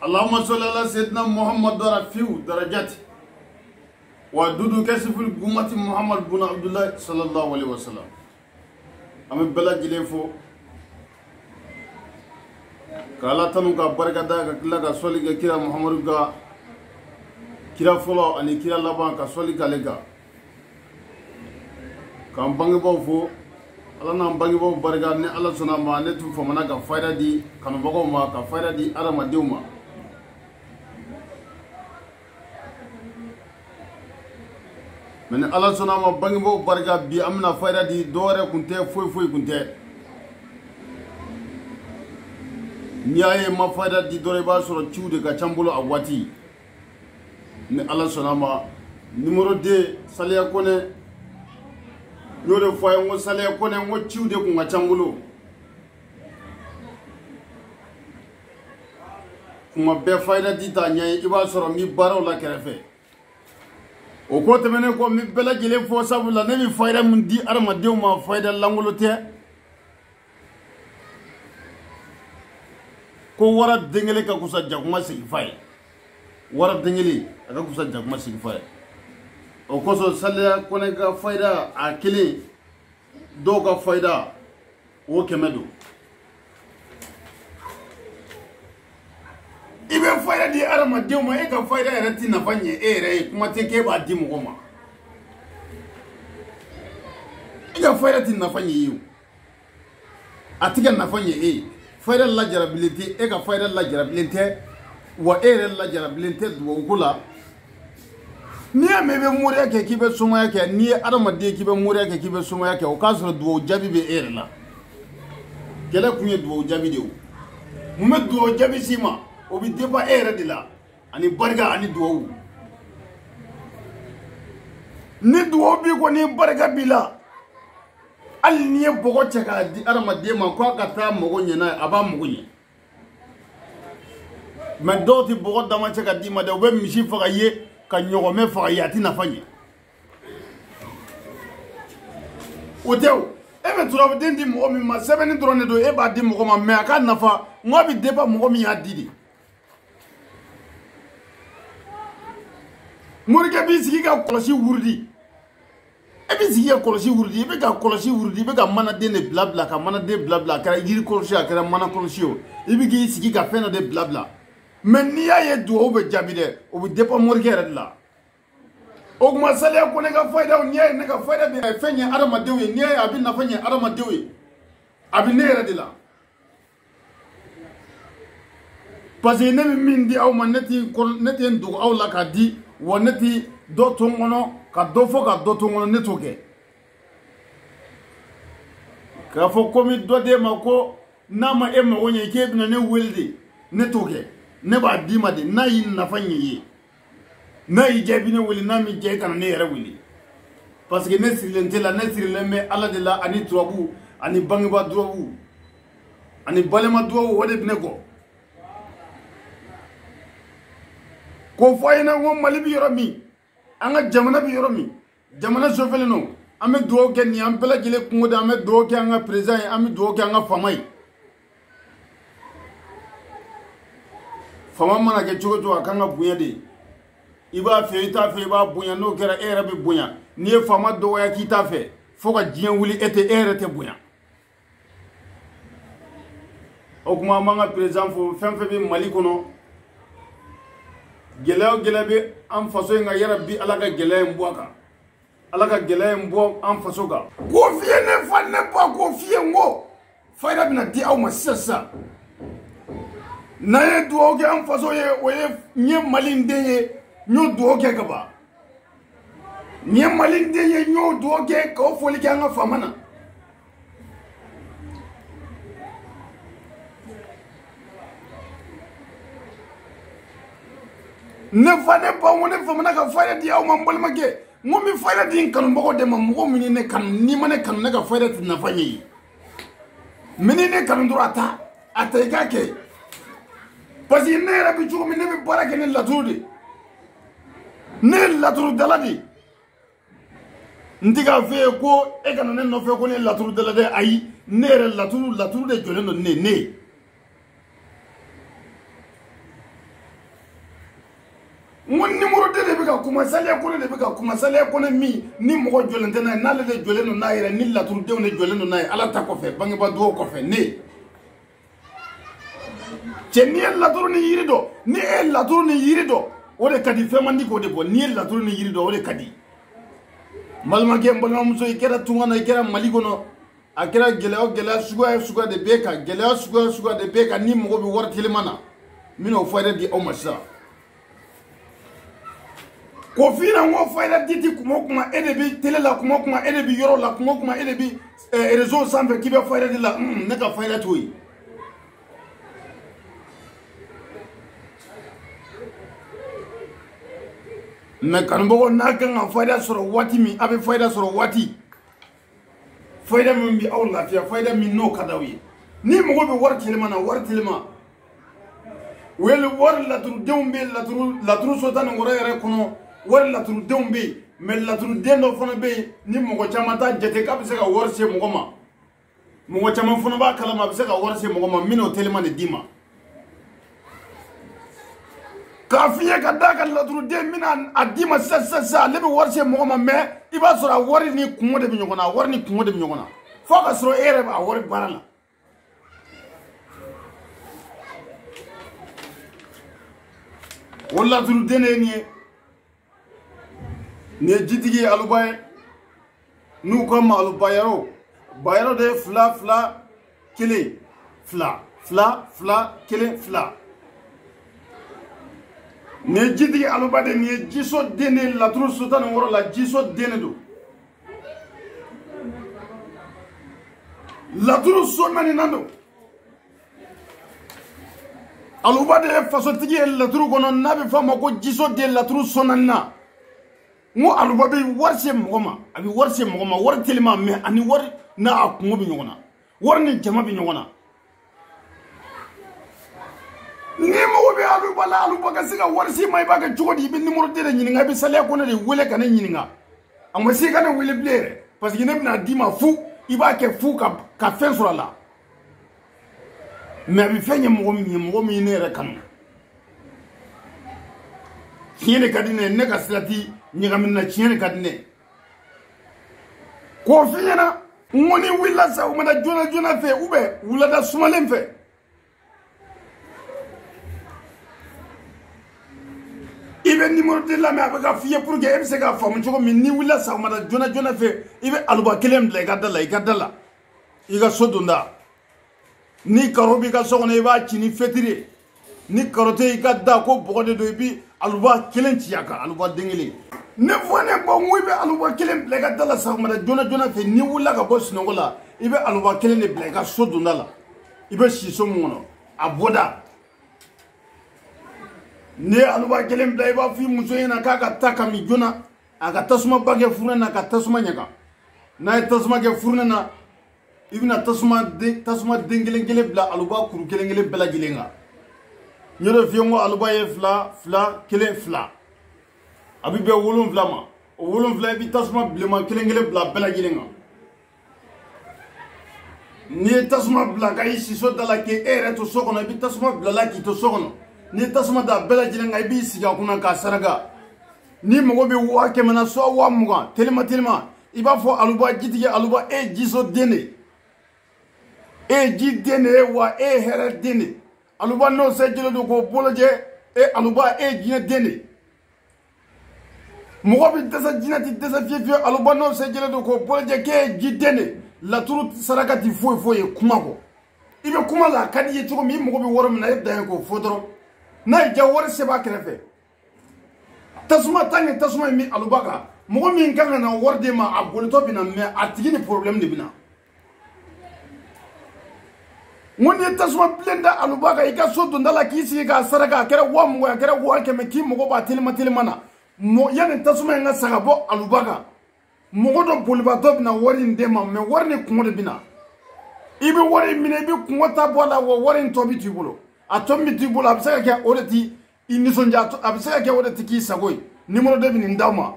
اللهم صل على سيدنا محمد رفيع درجات ودودو كشف الأمة محمد بن عبد الله صلى الله عليه وسلم أمي بلا جلفو كلا تنو كبركة دا كلا كسولي كيرا محمد كا كيرا فلو أني كيرا لبان كسولي كاليكا كم بانغ بوفو Allah na bangi bo barga ne Allah suna ma ne tu famana ka fayda di kanu bago ma ka fayda di arama diuma men Allah suna ma bangi bo barga bi amna fayda di dore kunte foi kunte niaye ma fayda di dore ba soro ciude ka chambulo awati ne Allah suna ma numéro 2 saliya kone yore foye ngo sale ko ne ngo ciude ko ngachangulo kuma be fayda dita nyay iba soro mi baraw la kerefe o ko temene ko mi bela jele fo sabula ne mi fayda mun di arma dew ma fayda langulo te ko wara dengele ka kusa jaguma sigi fay wara dengele ka kusa jaguma sigi fay o koso sale kone ka fayda akili do ka fayda o kemedo ibe fayda di arama diuma e ka fayda erati na fanye ere kuma te ke ba di mo ma e ka fayda tin na fanye yu atiga na fanye e fayda la jarability e ka fayda la jarability wa ere la jarability do kula ni amebe mure ke kibe suma yake ni adama de kibe mure ke kibe suma yake o kasro duwo jabi be erla kele kunye duwo jabi de mu me duwo jabi sima o bi deba era dila ani barga ani duwo ni duwo bi ko ni barga bila al ni bogo chaka di adama de ma ko ka ta mogo nyena aba mogo nye ma doti bogo dama chaka di ma de we mishi faga ye ka nyogome fa yati na fanye otew ebe turabu dendi mo mi ma sebeni drone do e ba di mo ma me aka nafa ngo bi deba mo mi adidi murke bi sigi ka kolosi wurdi e bi sigi ka kolosi wurdi be ka kolosi wurdi be ka mana de ne blabla ka mana de blabla ka yiri kolosi akara mana kolosi o e bi gi sigi ka fena de blabla men ni ya ye duo be jabide o bi depa morgue la o ma sale ko ne ga fayda o niye ne ga fayda bi fenye arama dewe niye abi na fenye arama dewe abi ne radila parce que ne min di aw ma neti ko neti ndu aw la ka di woneti do tongono ka do fo ka do tongono netoke ka fo komi do de ma ko nama e ma wonye ke bi na ne welde netoke ne ba di ma de na yin na fanye yi na yi jabi ne wuli na mi je kana ne yere wuli parce que ne sirilente la ne sirileme ala de la ani tuabu ani bangiba duawu ani balema duawu wode bine ko fayna ngo mali bi yoromi anga jamana bi yoromi jamana sofele no ame duo ke ni am bela jele kungo da ame duo ke anga president ame duo ke anga famay fama mana ke chogo akanga bunya de iba fe ita fe ba bunya no kera era be bunya ni fama do ya kita fe foka jien wuli ete era te bunya o kuma manga president fo femfe bi mali kono gelaw gelabe am faso nga yara bi alaka gelay mboka alaka gelay mbo am faso ga ko fiye ne fanne ba ko fiye ngo fayda bina di aw ma sassa na ye duo ke am faso ye o ye nye malinde ye nyo duo ke gaba nye malinde ye nyo duo ke ko foli ke nga famana ne fane ba woni famana ka fayda di aw ma mbol make mo mi fayda di kan mbogo de ma mo mi ne kan ni mane kan ne ka fayda ti na fanyi mini ne kan durata atayga ke parce que ne rabi chuko mi ne bi barake ne latudi ne laturu daladi ndiga fe ko e kana ne no fe ko ne laturu dalade ayi ne re laturu de jolendo ne ne iba fe ita fe ba bunya no kera era bi alaka gelay mboka alaka gelay mbo am faso ga ko fiye ne fanne ba ko fiye ngo fayda bina di aw ma mbol make mo mi fayda di kan mbogo de ma mo mi ne kan ne ka fayda ti na fanyi mini ne kan durata atayga ke parce que ne rabi chuko mi ne bi barake ne latudi ne laturu daladi ndiga fe ko e kana ne no fe ko ne laturu dalade ayi ne re laturu de jolendo ne ne mon numéro de bika kuma sale ko ne bika kuma sale ko ne mi ni mo jolente na na le joleno na ira ni la tur de ne joleno na ala ta ko fe bangi ba do ko fe ne chenni la tur ni yirido ni la tur ni yirido o de kadi fe mandi ko de bo ni la tur ni yirido o de kadi malma ke mbolma muso ikera tungana ikera maligono akera gela suga de beka gela suga de beka ni mo bi war tilimana mino fayda di o masa ko fina ngo fayda diti kuma edebi tele la kuma edebi yoro la kuma edebi réseau sanfɛ k'i bɛ fayda di la ne ka fayda to yi mais kanumɔgɔ n'a kan ka fayda sɔrɔ waati min a bɛ fayda sɔrɔ waati fayda min bi aw lafiya fayda min n'o ka d'aw ye ni mɔgɔ bɛ wari telima na wari telima wele wari laturudenw bɛ laturu sota nin kɔrɔ yɛrɛ kɔnɔ wari laturudenw bɛ yen mais laturuden dɔ fana bɛ yen ni mɔgɔ caman t'a jate k'a bɛ se ka wari se mɔgɔ ma mɔgɔ caman fana b'a kalama a bɛ se ka wari se mɔgɔ ma min n'o telima de d'i ma k'a f'i ye ka d'a kan laturuden bɛna a d'i ma sisan ale bɛ wari se mɔgɔ ma mais i b'a sɔrɔ a wari ni kungo de bɛ ɲɔgɔn na wari ni kungo de bɛ ɲɔgɔn na fo ka sɔrɔ e yɛrɛ b'a wari baara la o laturuden de ye nin ye nin ye jitigi ye aluba ye n'u ko ma alubayaro bayaro de ye fila kelen fila kelen fila nin ye jitigi aluba de nin ye jiso den de laturu sota nin wɔrɔ la jiso den de don laturu so naaninan don aluba de ye fasotigi ye laturu kɔnɔ n'a bɛ fɔ a ma ko jiso den laturu so naaninan ngo aluba bɛ wari se mɔgɔ ma a bɛ wari se mɔgɔ ma wari telima mais ani wari n'a a kungo bɛ ɲɔgɔn na wari ni jama bɛ ɲɔgɔn na ni mɔgɔ bɛ aluba la aluba ka se ka wari se ma i b'a kɛ cogo di i bɛ numéro de ɲininka i bɛ saliya ko ne de wele ka ne ɲininka a ma se ka ne wele bilen yɛrɛ parce que ne bɛna d'i ma fu i b'a kɛ fu ka fɛn sɔrɔ a la mais a bɛ fɛn ye mɔgɔ min ye ne yɛrɛ kanu tiɲɛ de ka di ne ne ka sira ti ɲagamina na tiɲɛ de ka di ne k'o f'i ɲɛna n ko ni wulila sa u mana joona fɛ ou bien wulada sumalen fɛ i bɛ numéro de lamɛn a bɛ ka f'i ye pour que e bɛ se k'a faamu cogo min ni wulila sa u mana joona fɛ i bɛ aluba kelen bila i ka da la i ka so donda ni karo b'i ka so kɔnɔ i b'a ci ni fetiri ni karo tɛ i ka da ko bɔgɔ de don i bɛ aluba kelen ci a kan aluba den kelen ne fɔ ne bɔ n ko i bɛ aluba kelen bila i ka da la sa u mana joona fɛ ni wulila ka bɔ sunɔgɔ la i bɛ aluba kelen de bila i ka so donda la i bɛ si so min kɔnɔ a bɔda ni aluba kelen bila i b'a fɔ i muso ɲɛna k'a ka taa ka min joona a ka tasuma ba kɛ furunɛ na ka tasuma ɲaga n'a ye tasuma kɛ furunɛ na i bɛna tasuma den kelen bila aluba kuru kelen bɛɛ lajɛlen kan n y'o de f'i ye n ko aluba ye fila kelen a bɛ bɛn 7 ma o 7 i bɛ tasuma bilenman kelen bila bɛɛ lajɛlen kan n'i ye tasuma bila ka i siso da la k'e yɛrɛ to so kɔnɔ i bɛ tasuma bila la k'i to so kɔnɔ n'i ye tasuma da bɛɛ lajɛlen kan i b'i sigi a kunna k'a saraka ni mɔgɔ bɛ 100 na so 20 telima i b'a fɔ aluba jitigi aluba e ye jiso den de e ye ji den de ye wa e ye hɛrɛ den de aluba n'o sejɛlen don k'o bolojɛ aluba e ye jinɛ den de mɔgɔ bɛ dɛsɛ jinɛ tɛ dɛsɛ fiyewu aluba n'o sejɛlen don k'o bolojɛ k'e ye ji den de laturu saraka tɛ foyi ye kuma kɔ i bɛ kuma la a ka di i ye cogo min i mago bɛ wari min na e dan ye k'o fɔ dɔrɔn n'a ye ja wari se b'a kɛrɛfɛ tasuma tasuma in bɛ aluba kan mɔgɔ min kan ka na wari d'e ma a bolitɔ bɛ na mais a tigi ni problème de bɛ na n ko n'i ye tasuma bilen da aluba kan i ka so donda la k'i sigi k'a saraka a kɛra 20 a kɛra 100 k'i mago b'a telima na yanni tasuma in ka sa ka bɔ aluba kan mɔgɔ dɔ bolibaatɔ bɛ na wari in d'e ma mais wari ni kungo de bɛ na i bɛ wari in minɛ i bɛ kungo ta bɔ a la wa wari in tɔ bɛ to i bolo a tɔ min bɛ to i bolo a bɛ se ka kɛ o de tɛ i nisɔndiya a bɛ se ka kɛ o de tɛ k'i sago ye numéro de bɛ nin d'aw ma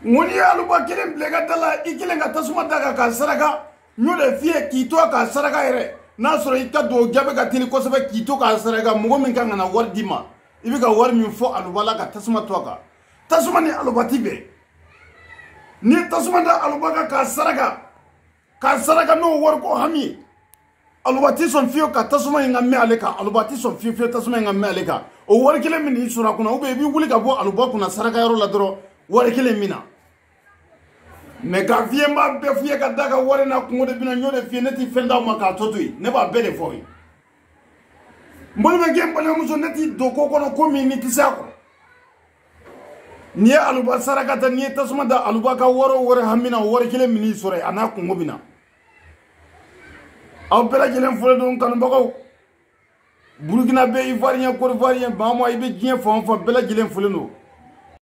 n ko n'i ye aluba kelen bila i ka da la i kelen ka tasuma da kan k'a saraka n y'o de f'i ye k'i to k'a saraka yɛrɛ n'a sɔrɔ i ka dugawu jaabi ka teli kosɛbɛ k'i to k'a saraka mɔgɔ min kan ka na wari d'i ma i bɛ ka wari min fɔ aluba la ka tasuma to a kan tasuma ni aluba ti bɛn ni tasuma da aluba kan k'a saraka n'o wari ko hami aluba ti sɔn fiyewu ka tasuma in ka mɛn ale kan aluba ti sɔn fiyewu tasuma in ka mɛn ale kan o wari kelen min n'i sɔrɔ a kunna i bɛ wuli ka bɔ aluba kunna saraka yɔrɔ la dɔrɔn wari kelen min na mais k'a f'i ye n b'a bɛɛ f'i ye ka da ka wari n'a kungo de bɛna n y'o de f'i ye ne ti fɛn d'aw ma k'a to to yen ne b'a bɛɛ de fɔ ye n balimakɛ n balimamuso ne t'i don ko kɔnɔ ko min n'i ti se a kɔrɔ n'i ye aluba saraka ta n'i ye tasuma da aluba ka wari o wari hami na o wari kelen min n'i sɔrɔ yen a n'a kungo bɛ na aw bɛɛ lajɛlen fɔlen don kanubagaw Burukina bɛ Ivoirien Côte d'Ivoirien Bamako i bɛ diɲɛ fan o fan bɛɛ lajɛlen fɔlen don